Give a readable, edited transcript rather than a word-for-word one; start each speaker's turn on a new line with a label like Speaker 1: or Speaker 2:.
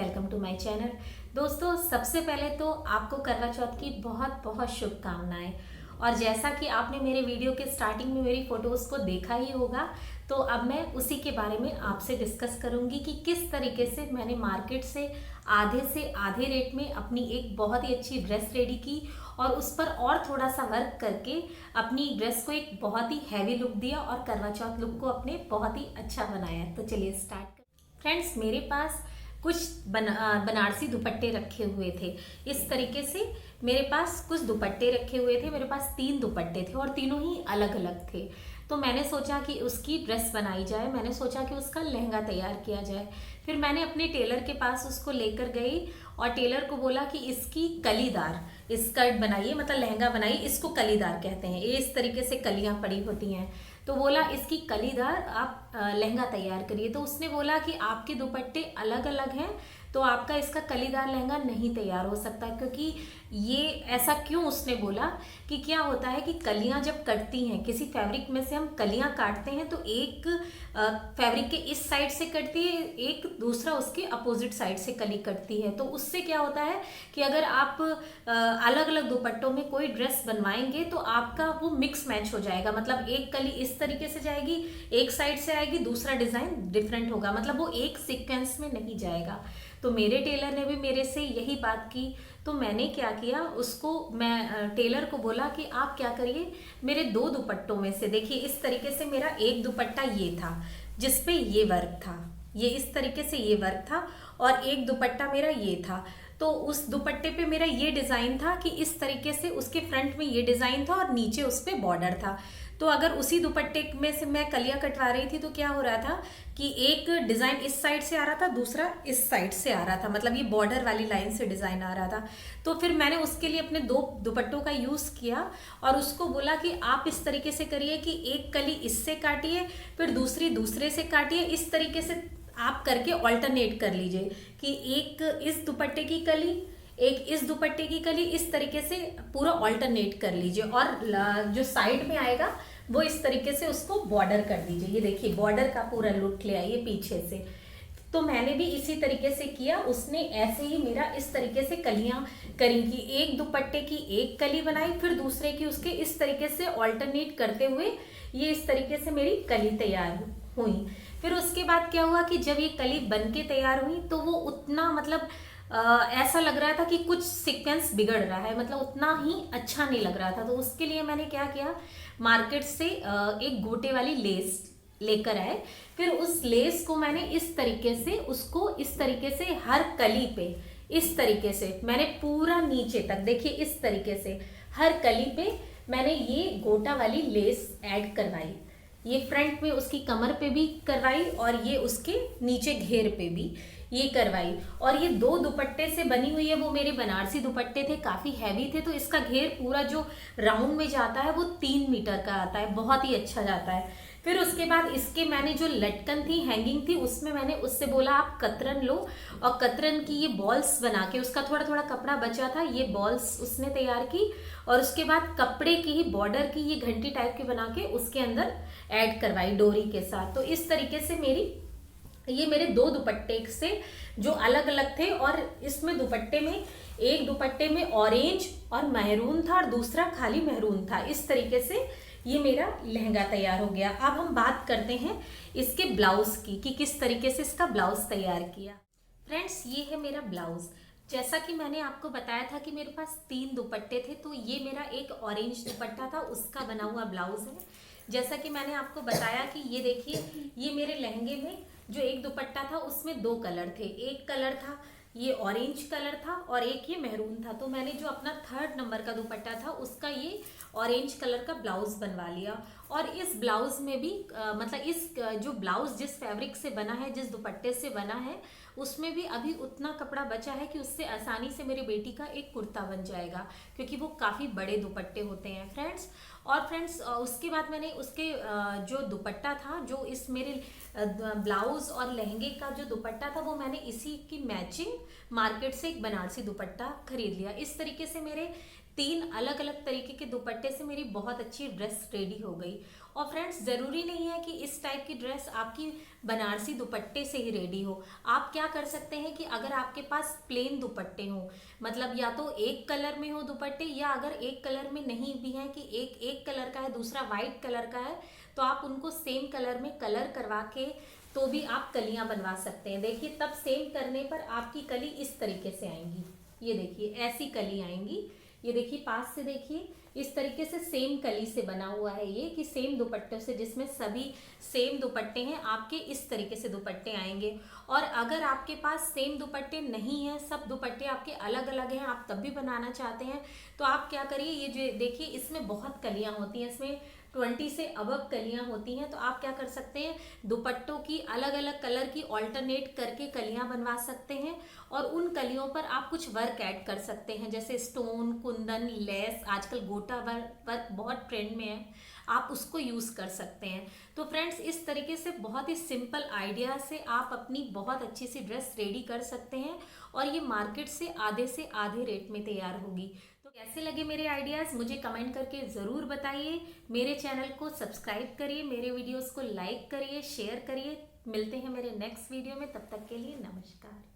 Speaker 1: Welcome to my channel. दोस्तों, सबसे पहले तो आपको करवा चौथ की बहुत बहुत शुभकामनाएं। और जैसा कि आपने मेरे वीडियो के स्टार्टिंग में मेरी फोटोज़ को देखा ही होगा, तो अब मैं उसी के बारे में आपसे डिस्कस करूंगी कि किस तरीके से मैंने मार्केट से आधे रेट में अपनी एक बहुत ही अच्छी ड्रेस रेडी की और उस पर और थोड़ा सा वर्क करके अपनी ड्रेस को एक बहुत ही हैवी लुक दिया और करवा चौथ लुक को अपने बहुत ही अच्छा बनाया। तो चलिए स्टार्ट। फ्रेंड्स, मेरे पास कुछ बनारसी दुपट्टे रखे हुए थे। इस तरीके से मेरे पास कुछ दुपट्टे रखे हुए थे। मेरे पास 3 दुपट्टे थे और तीनों ही अलग अलग थे। तो मैंने सोचा कि उसकी ड्रेस बनाई जाए, मैंने सोचा कि उसका लहंगा तैयार किया जाए। फिर मैंने अपने टेलर के पास उसको लेकर गई और टेलर को बोला कि इसकी कलीदार स्कर्ट बनाइए, मतलब लहंगा बनाइए। इसको कलीदार कहते हैं, ये इस तरीके से कलियां पड़ी होती हैं। तो बोला इसकी कलीदार आप लहंगा तैयार करिए। तो उसने बोला कि आपके दुपट्टे अलग अलग हैं, तो आपका इसका कलीदार लहंगा नहीं तैयार हो सकता। क्योंकि ये ऐसा क्यों उसने बोला कि क्या होता है कि कलियां जब कटती हैं, किसी फैब्रिक में से हम कलियां काटते हैं, तो एक फैब्रिक के इस साइड से कटती है, एक दूसरा उसके अपोजिट साइड से कली कटती है। तो उससे क्या होता है कि अगर आप अलग अलग दुपट्टों में कोई ड्रेस बनवाएंगे तो आपका वो मिक्स मैच हो जाएगा। मतलब एक कली इस तरीके से जाएगी, एक साइड से आएगी, दूसरा डिजाइन डिफरेंट होगा, मतलब वो एक सीक्वेंस में नहीं जाएगा। तो मेरे टेलर ने भी मेरे से यही बात की। तो मैंने क्या किया, मैं टेलर को बोला कि आप क्या करिए, मेरे 2 दुपट्टों में से देखिए, इस तरीके से मेरा एक दुपट्टा ये था जिसपे ये वर्क था, ये इस तरीके से ये वर्क था, और एक दुपट्टा मेरा ये था। तो उस दुपट्टे पे मेरा ये डिज़ाइन था कि इस तरीके से उसके फ्रंट में ये डिज़ाइन था और नीचे उस पे बॉर्डर था। तो अगर उसी दुपट्टे में से मैं कलियां कटवा रही थी तो क्या हो रहा था कि एक डिज़ाइन इस साइड से आ रहा था, दूसरा इस साइड से आ रहा था, मतलब ये बॉर्डर वाली लाइन से डिज़ाइन आ रहा था। तो फिर मैंने उसके लिए अपने 2 दुपट्टों का यूज़ किया और उसको बोला कि आप इस तरीके से करिए कि एक कली इससे काटिए, फिर दूसरी दूसरे से काटिए। इस तरीके से आप करके ऑल्टरनेट कर लीजिए कि एक इस दुपट्टे की कली, एक इस दुपट्टे की कली, इस तरीके से पूरा ऑल्टरनेट कर लीजिए। और जो साइड में आएगा वो इस तरीके से उसको बॉर्डर कर दीजिए। ये देखिए बॉर्डर का पूरा लुक ले आइए पीछे से। तो मैंने भी इसी तरीके से किया। उसने ऐसे ही मेरा इस तरीके से कलियां करी कि एक दुपट्टे की एक कली बनाई, फिर दूसरे की उसके इस तरीके से ऑल्टरनेट करते हुए ये इस तरीके से मेरी कली तैयार हुई। फिर उसके बाद क्या हुआ कि जब ये कली बन के तैयार हुई तो वो उतना मतलब ऐसा लग रहा था कि कुछ सीक्वेंस बिगड़ रहा है, मतलब उतना ही अच्छा नहीं लग रहा था। तो उसके लिए मैंने क्या किया, मार्केट से एक गोटे वाली लेस लेकर आए। फिर उस लेस को मैंने इस तरीके से, उसको इस तरीके से हर कली पे इस तरीके से मैंने पूरा नीचे तक, देखिए इस तरीके से हर कली पे मैंने ये गोटा वाली लेस ऐड करवाई। ये फ्रंट में उसकी कमर पे भी करवाई और ये उसके नीचे घेर पे भी ये करवाई। और ये 2 दुपट्टे से बनी हुई है, वो मेरे बनारसी दुपट्टे थे, काफ़ी हैवी थे। तो इसका घेर पूरा जो राउंड में जाता है वो 3 मीटर का आता है, बहुत ही अच्छा जाता है। फिर उसके बाद इसके मैंने जो लटकन थी, हैंगिंग थी, उसमें मैंने उससे बोला आप कतरन लो और कतरन की ये बॉल्स बना के, उसका थोड़ा थोड़ा कपड़ा बचा था, ये बॉल्स उसने तैयार की। और उसके बाद कपड़े की ही बॉर्डर की ये घंटी टाइप की बना के उसके अंदर ऐड करवाई डोरी के साथ। तो इस तरीके से ये मेरे 2 दुपट्टे से जो अलग अलग थे। और इसमें दुपट्टे में, एक दुपट्टे में ऑरेंज और मैरून था और दूसरा खाली मैरून था। इस तरीके से ये मेरा लहंगा तैयार हो गया। अब हम बात करते हैं इसके ब्लाउज की कि किस तरीके से इसका ब्लाउज तैयार किया। फ्रेंड्स, ये है मेरा ब्लाउज। जैसा कि मैंने आपको बताया था कि मेरे पास 3 दुपट्टे थे, तो ये मेरा एक ऑरेंज दुपट्टा था, उसका बना हुआ ब्लाउज है। जैसा कि मैंने आपको बताया कि ये देखिए, ये मेरे लहंगे में जो एक दुपट्टा था उसमें 2 कलर थे। एक कलर था ये ऑरेंज कलर था और एक ये मैरून था। तो मैंने जो अपना 3rd नंबर का दुपट्टा था उसका ये ऑरेंज कलर का ब्लाउज बनवा लिया। और इस ब्लाउज में भी मतलब इस जो ब्लाउज जिस फैब्रिक से बना है, जिस दुपट्टे से बना है, उसमें भी अभी उतना कपड़ा बचा है कि उससे आसानी से मेरी बेटी का एक कुर्ता बन जाएगा, क्योंकि वो काफ़ी बड़े दुपट्टे होते हैं फ्रेंड्स। और फ्रेंड्स, उसके बाद मैंने उसके जो दुपट्टा था, जो इस मेरे ब्लाउज और लहंगे का जो दुपट्टा था, वो मैंने इसी की मैचिंग मार्केट से एक बनारसी दुपट्टा खरीद लिया। इस तरीके से मेरे 3 अलग अलग तरीके के दुपट्टे से मेरी बहुत अच्छी ड्रेस रेडी हो गई। और फ्रेंड्स, ज़रूरी नहीं है कि इस टाइप की ड्रेस आपकी बनारसी दुपट्टे से ही रेडी हो। आप क्या कर सकते हैं कि अगर आपके पास प्लेन दुपट्टे हों, मतलब या तो एक कलर में हो दुपट्टे, या अगर एक कलर में नहीं भी है कि एक कलर का है दूसरा वाइट कलर का है, तो आप उनको सेम कलर में कलर करवा के तो भी आप कलियां बनवा सकते हैं। देखिए, तब सेम करने पर आपकी कली इस तरीके से आएंगी। ये देखिए, ऐसी कली आएंगी। ये देखिए, पास से देखिए, इस तरीके से सेम कली से बना हुआ है ये, कि सेम दुपट्टों से, जिसमें सभी सेम दुपट्टे हैं, आपके इस तरीके से दुपट्टे आएंगे। और अगर आपके पास सेम दुपट्टे नहीं हैं, सब दुपट्टे आपके अलग अलग हैं, आप तब भी बनाना चाहते हैं, तो आप क्या करिए, ये जो देखिए, इसमें बहुत कलियां होती हैं, इसमें 20 से अबव कलियां होती हैं। तो आप क्या कर सकते हैं, दुपट्टों की अलग अलग कलर की ऑल्टरनेट करके कलियां बनवा सकते हैं, और उन कलियों पर आप कुछ वर्क ऐड कर सकते हैं, जैसे स्टोन, कुंदन, लेस, आजकल गोटा वर्क बहुत ट्रेंड में है, आप उसको यूज़ कर सकते हैं। तो फ्रेंड्स, इस तरीके से बहुत ही सिंपल आइडिया से आप अपनी बहुत अच्छी सी ड्रेस रेडी कर सकते हैं, और ये मार्केट से आधे रेट में तैयार होगी। तो कैसे लगे मेरे आइडियाज़, मुझे कमेंट करके ज़रूर बताइए। मेरे चैनल को सब्सक्राइब करिए, मेरे वीडियोस को लाइक करिए, शेयर करिए। मिलते हैं मेरे नेक्स्ट वीडियो में, तब तक के लिए नमस्कार।